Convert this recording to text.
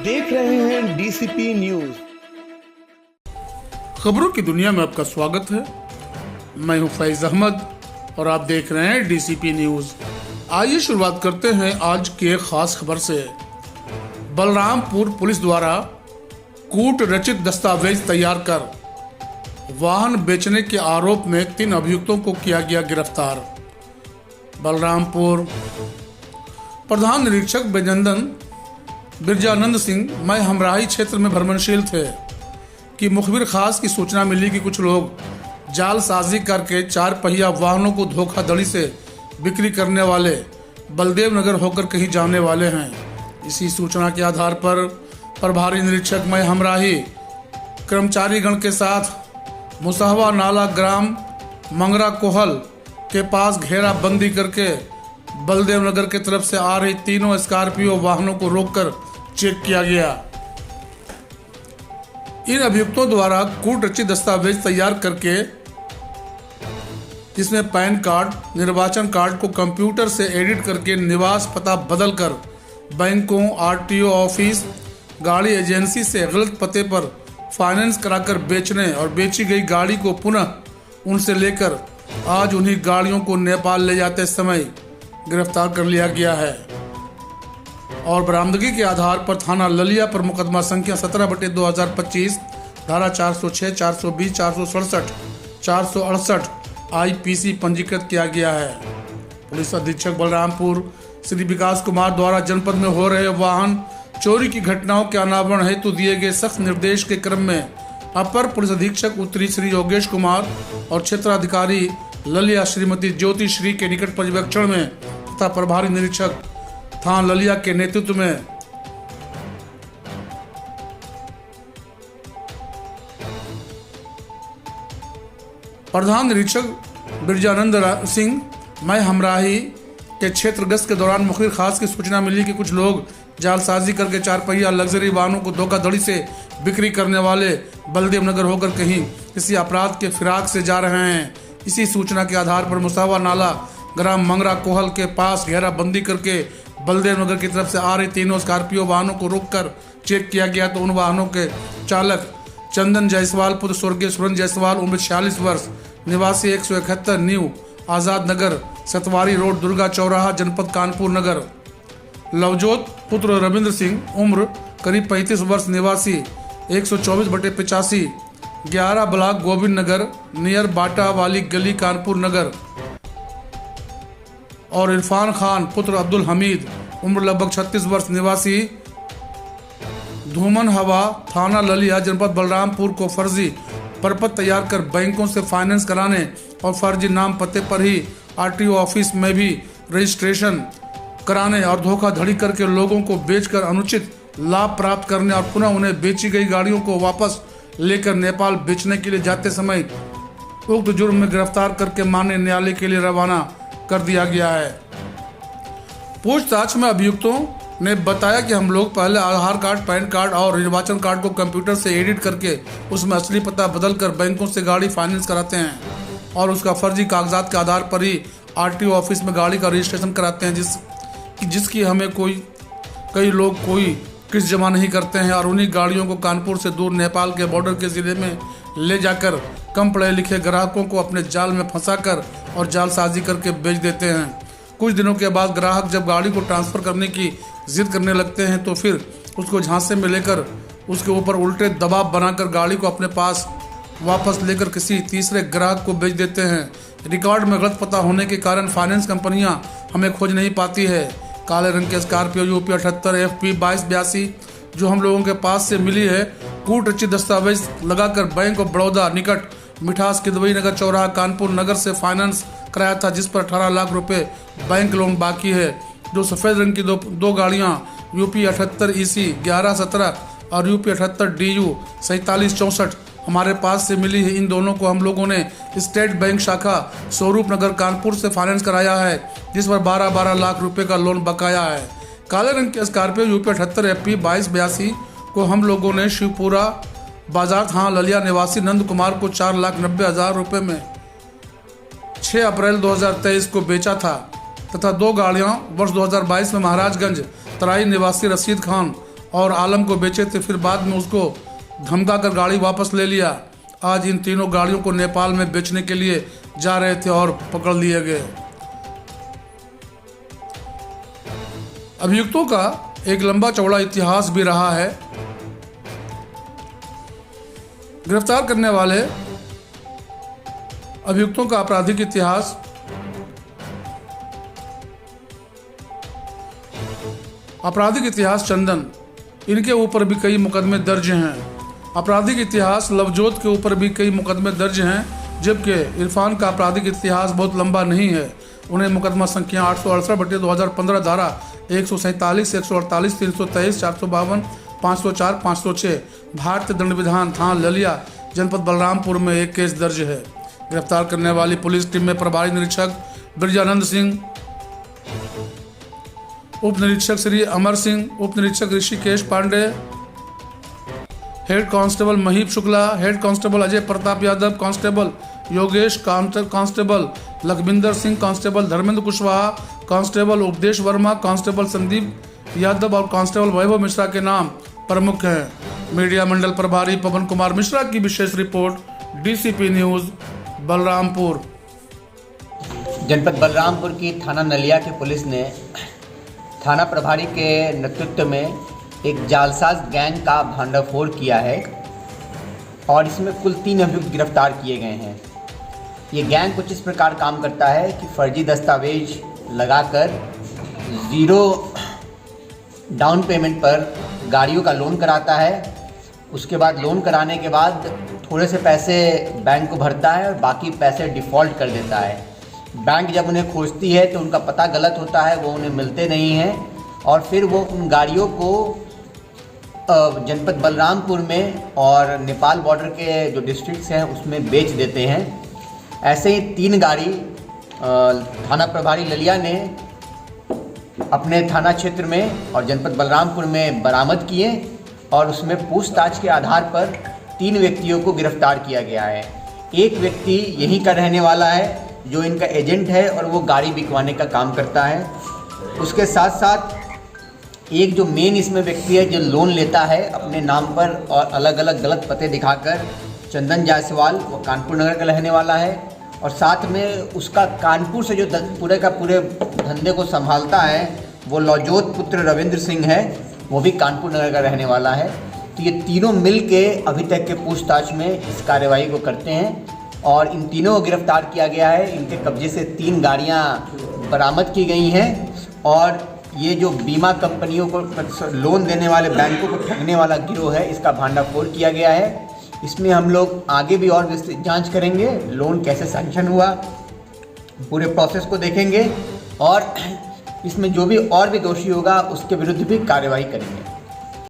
देख रहे हैं डीसीपी न्यूज। खबरों की दुनिया में आपका स्वागत है। मैं हूं फैज अहमद और आप देख रहे हैं डीसीपी न्यूज। आइए शुरुआत करते हैं आज की एक खास खबर से। बलरामपुर पुलिस द्वारा कूट रचित दस्तावेज तैयार कर वाहन बेचने के आरोप में 3 अभियुक्तों को किया गया गिरफ्तार। बलरामपुर प्रधान निरीक्षक बिरजानंद सिंह मैं हमराही क्षेत्र में भ्रमणशील थे कि मुखबिर खास की सूचना मिली कि कुछ लोग जालसाजी करके 4 पहिया वाहनों को धोखाधड़ी से बिक्री करने वाले बलदेव नगर होकर कहीं जाने वाले हैं। इसी सूचना के आधार पर प्रभारी निरीक्षक मैं हमराही कर्मचारीगण के साथ मुसाहवा नाला ग्राम मंगरा कोहल के पास घेराबंदी करके बलदेव नगर की तरफ से आ रही 3 स्कॉर्पियो वाहनों को रोककर चेक किया गया। इन अभियुक्तों द्वारा कूट रचित दस्तावेज तैयार करके जिसमें पैन कार्ड, निर्वाचन कार्ड को कंप्यूटर से एडिट करके निवास पता बदलकर बैंकों, आरटीओ ऑफिस, गाड़ी एजेंसी से गलत पते पर फाइनेंस कराकर बेचने और बेची गई गाड़ी को पुनः उनसे लेकर आज उन्हीं गाड़ियों को नेपाल ले जाते समय गिरफ्तार कर लिया गया है और बरामदगी के आधार पर थाना ललिया पर मुकदमा संख्या 17/2025 धारा 406, 420, 467, 468 आईपीसी पंजीकृत किया गया है। पुलिस अधीक्षक बलरामपुर श्री विकास कुमार द्वारा जनपद में हो रहे वाहन चोरी की घटनाओं के अनावरण हेतु दिए गए सख्त निर्देश के क्रम में अपर पुलिस अधीक्षक उत्तरी श्री योगेश कुमार और क्षेत्राधिकारी ललिया श्रीमती ज्योति श्री के निकट पर्यवेक्षण में तथा प्रभारी निरीक्षक थाना ललिया के नेतृत्व में प्रधान निरीक्षक बिरजानंद सिंह मैं हमराही के क्षेत्र गश्त के दौरान मुखबिर खास की सूचना मिली कि कुछ लोग जालसाजी करके 4 पहिया लग्जरी वाहनों को धोखाधड़ी से बिक्री करने वाले बलदेव नगर होकर कहीं किसी अपराध के फिराक से जा रहे हैं। इसी सूचना के आधार पर मुसावा नाला ग्राम मंगरा कोहल के पास घेराबंदी करके बलदेव नगर की तरफ से आ रही 3 स्कॉर्पियो वाहनों को रोककर चेक किया गया तो उन वाहनों के चालक चंदन जायसवाल पुत्र स्वर्गीय सुरन जायसवाल उम्र 46 वर्ष निवासी 171 न्यू आजाद नगर सतवारी रोड दुर्गा चौराहा जनपद कानपुर नगर, लवजोत पुत्र रविंद्र सिंह उम्र करीब 35 वर्ष निवासी 124/85 11 ब्लॉक गोविंद नगर नियर बाटा वाली गली कानपुर नगर और इरफान खान पुत्र अब्दुल हमीद उम्र लगभग 36 वर्ष निवासी धूमन हवा थाना ललिया जनपद बलरामपुर को फर्जी प्रपत्र तैयार कर बैंकों से फाइनेंस कराने और फर्जी नाम पते पर ही आरटीओ ऑफिस में भी रजिस्ट्रेशन कराने और धोखाधड़ी करके लोगों को बेचकर अनुचित लाभ प्राप्त करने और पुनः उन्हें बेची गई गाड़ियों को वापस लेकर नेपाल बेचने के लिए जाते समय उक्त जुर्म में गिरफ्तार करके माननीय न्यायालय के लिए रवाना कर दिया गया है। पूछताछ में अभियुक्तों ने बताया कि हम लोग पहले आधार कार्ड, पैन कार्ड और निर्वाचन कार्ड को कंप्यूटर से एडिट करके उसमें असली पता बदलकर बैंकों से गाड़ी फाइनेंस कराते हैं और उसका फर्जी कागजात के आधार पर ही आरटीओ ऑफिस में गाड़ी का रजिस्ट्रेशन कराते हैं जिसकी हमें कई लोग किस्त जमा नहीं करते हैं और उन्हीं गाड़ियों को कानपुर से दूर नेपाल के बॉर्डर के जिले में ले जाकर कम पढ़े लिखे ग्राहकों को अपने जाल में फंसाकर और जालसाजी करके बेच देते हैं। कुछ दिनों के बाद ग्राहक जब गाड़ी को ट्रांसफ़र करने की जिद करने लगते हैं तो फिर उसको झांसे में लेकर उसके ऊपर उल्टे दबाव बनाकर गाड़ी को अपने पास वापस लेकर किसी तीसरे ग्राहक को बेच देते हैं। रिकॉर्ड में गलत पता होने के कारण फाइनेंस कंपनियां हमें खोज नहीं पाती है। काले रंग के स्कॉर्पियो यूपी 78 FP 2282 जो हम लोगों के पास से मिली है कूट रचित दस्तावेज लगाकर बैंक ऑफ बड़ौदा निकट मिठास किदवई नगर चौराहा कानपुर नगर से फाइनेंस कराया था, जिस पर 18 लाख रुपए बैंक लोन बाकी है। जो सफ़ेद रंग की दो गाड़ियां यूपी 78 EC 1117 और यूपी 78 DU 4764 हमारे पास से मिली है। इन दोनों को हम लोगों ने स्टेट बैंक शाखा स्वरूप नगर कानपुर से फाइनेंस कराया है, जिस पर 12-12 लाख रुपए का लोन बकाया है। काले रंग की स्कॉर्पियो यूपी 78 FP 2282 को हम लोगों ने शिवपुरा बाजार थाना ललिया निवासी नंद कुमार को 4,90,000 रुपये में 6 अप्रैल 2023 को बेचा था तथा 2 गाड़ियां वर्ष 2022 में महाराजगंज तराई निवासी रशीद खान और आलम को बेचे थे। फिर बाद में उसको धमका कर गाड़ी वापस ले लिया। आज इन तीनों गाड़ियों को नेपाल में बेचने के लिए जा रहे थे और पकड़ लिए गए। अभियुक्तों का एक लंबा चौड़ा इतिहास भी रहा है। गिरफ्तार करने वाले अभियुक्तों का आपराधिक इतिहास चंदन, इनके ऊपर भी कई मुकदमे दर्ज हैं। आपराधिक इतिहास लवजोत के ऊपर भी कई मुकदमे दर्ज हैं, जबकि इरफान का आपराधिक इतिहास बहुत लंबा नहीं है। उन्हें मुकदमा संख्या 868/2015 धारा 147, 148, 323, 452, 504, 506 भारतीय दंड विधान थाना ललिया जनपद बलरामपुर में एक केस दर्ज है। गिरफ्तार करने वाली पुलिस टीम में प्रभारी निरीक्षक बिरजानंद सिंह, उप निरीक्षक श्री अमर सिंह, उप निरीक्षक Rishikesh Pandey, head constable Mahip Shukla, head constable Ajay Pratap Yadav, constable Yogesh, constable Lakhwinder Singh, constable Dharmendra Kushwaha, constable Updesh Verma, constable Sandeep Yadav और कांस्टेबल वैभव मिश्रा के नाम प्रमुख हैं। मीडिया मंडल प्रभारी पवन कुमार मिश्रा की विशेष रिपोर्ट, डीसीपी न्यूज बलरामपुर। जनपद बलरामपुर की थाना नलिया की पुलिस ने थाना प्रभारी के नेतृत्व में एक जालसाज गैंग का भंडाफोड़ किया है और इसमें कुल 3 अभियुक्त गिरफ्तार किए गए हैं। ये गैंग कुछ इस प्रकार काम करता है कि फर्जी दस्तावेज लगाकर 0 डाउन पेमेंट पर गाड़ियों का लोन कराता है। उसके बाद लोन कराने के बाद थोड़े से पैसे बैंक को भरता है और बाकी पैसे डिफ़ॉल्ट कर देता है। बैंक जब उन्हें खोजती है तो उनका पता गलत होता है, वो उन्हें मिलते नहीं हैं और फिर वो उन गाड़ियों को जनपद बलरामपुर में और नेपाल बॉर्डर के जो डिस्ट्रिक्ट्स हैं उसमें बेच देते हैं। ऐसे ही 3 गाड़ी थाना प्रभारी ललिया ने अपने थाना क्षेत्र में और जनपद बलरामपुर में बरामद किए और उसमें पूछताछ के आधार पर 3 व्यक्तियों को गिरफ्तार किया गया है। एक व्यक्ति यहीं का रहने वाला है जो इनका एजेंट है और वो गाड़ी बिकवाने का काम करता है। उसके साथ साथ एक जो मेन इसमें व्यक्ति है जो लोन लेता है अपने नाम पर और अलग अलग गलत पते दिखाकर, चंदन जायसवाल, वो कानपुर नगर का रहने वाला है और साथ में उसका कानपुर से जो पूरे का पूरे धंधे को संभालता है वो लवजोत पुत्र रविंद्र सिंह है, वो भी कानपुर नगर का रहने वाला है। तो ये तीनों मिल के अभी तक के पूछताछ में इस कार्यवाही को करते हैं और इन तीनों को गिरफ्तार किया गया है। इनके कब्जे से 3 गाड़ियां बरामद की गई हैं और ये जो बीमा कंपनियों को लोन देने वाले बैंकों को ठगने वाला गिरोह है, इसका भांडाफोड़ किया गया है। इसमें हम लोग आगे भी और विस्तृत जांच करेंगे, लोन कैसे सैंक्शन हुआ, पूरे प्रोसेस को देखेंगे और इसमें जो भी और भी दोषी होगा उसके विरुद्ध भी कार्रवाई करेंगे।